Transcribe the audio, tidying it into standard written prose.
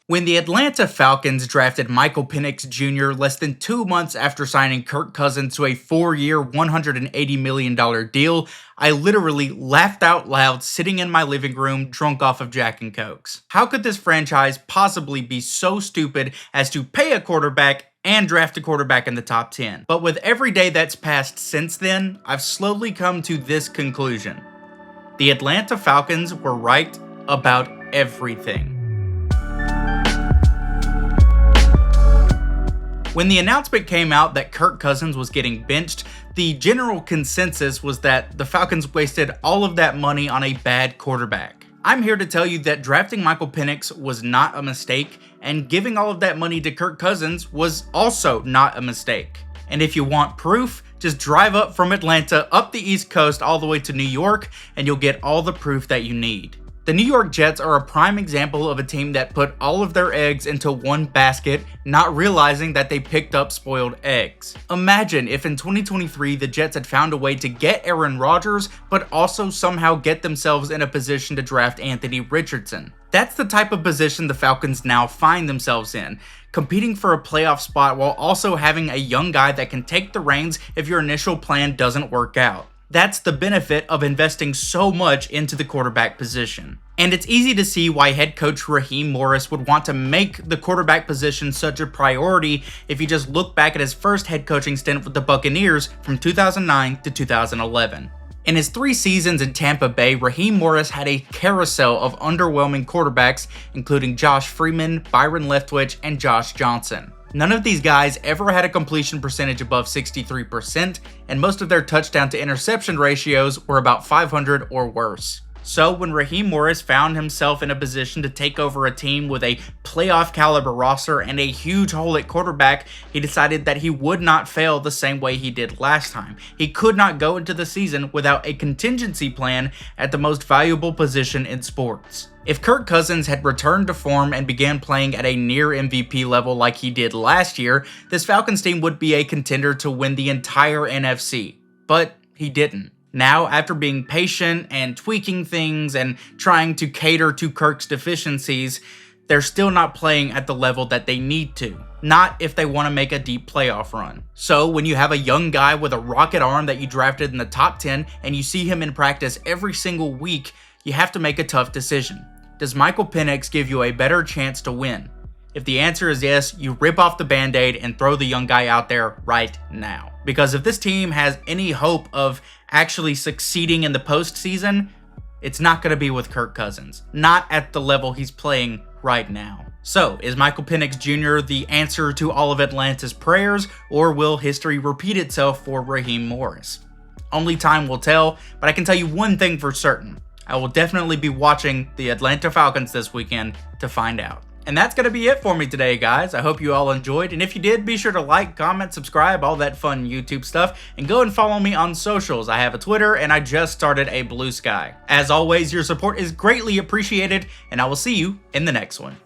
When the Atlanta Falcons drafted Michael Penix Jr. less than 2 months after signing Kirk Cousins to a 4-year, $180 million deal, I literally laughed out loud sitting in my living room drunk off of Jack and Cokes. How could this franchise possibly be so stupid as to pay a quarterback and draft a quarterback in the top 10? But with every day that's passed since then, I've slowly come to this conclusion. The Atlanta Falcons were right about everything. When the announcement came out that Kirk Cousins was getting benched, the general consensus was that the Falcons wasted all of that money on a bad quarterback. I'm here to tell you that drafting Michael Penix was not a mistake, and giving all of that money to Kirk Cousins was also not a mistake. And if you want proof, just drive up from Atlanta up the East Coast all the way to New York, and you'll get all the proof that you need. The New York Jets are a prime example of a team that put all of their eggs into one basket, not realizing that they picked up spoiled eggs. Imagine if in 2023 the Jets had found a way to get Aaron Rodgers, but also somehow get themselves in a position to draft Anthony Richardson. That's the type of position the Falcons now find themselves in, competing for a playoff spot while also having a young guy that can take the reins if your initial plan doesn't work out. That's the benefit of investing so much into the quarterback position. And it's easy to see why head coach Raheem Morris would want to make the quarterback position such a priority if you just look back at his first head coaching stint with the Buccaneers from 2009 to 2011. In his 3 seasons in Tampa Bay, Raheem Morris had a carousel of underwhelming quarterbacks, including Josh Freeman, Byron Leftwich, and Josh Johnson. None of these guys ever had a completion percentage above 63%, and most of their touchdown to interception ratios were about 500 or worse. So when Raheem Morris found himself in a position to take over a team with a playoff caliber roster and a huge hole at quarterback, he decided that he would not fail the same way he did last time. He could not go into the season without a contingency plan at the most valuable position in sports. If Kirk Cousins had returned to form and began playing at a near MVP level like he did last year, this Falcons team would be a contender to win the entire NFC. But he didn't. Now, after being patient and tweaking things and trying to cater to Kirk's deficiencies, they're still not playing at the level that they need to. Not if they want to make a deep playoff run. So when you have a young guy with a rocket arm that you drafted in the top 10 and you see him in practice every single week, you have to make a tough decision. Does Michael Penix give you a better chance to win? If the answer is yes, you rip off the band-aid and throw the young guy out there right now. Because if this team has any hope of actually succeeding in the postseason, it's not going to be with Kirk Cousins. Not at the level he's playing right now. So, is Michael Penix Jr. the answer to all of Atlanta's prayers, or will history repeat itself for Raheem Morris? Only time will tell, but I can tell you one thing for certain. I will definitely be watching the Atlanta Falcons this weekend to find out. And that's going to be it for me today, guys. I hope you all enjoyed, and if you did, be sure to like, comment, subscribe, all that fun YouTube stuff, and go and follow me on socials. I have a Twitter, and I just started a Blue Sky. As always, your support is greatly appreciated, and I will see you in the next one.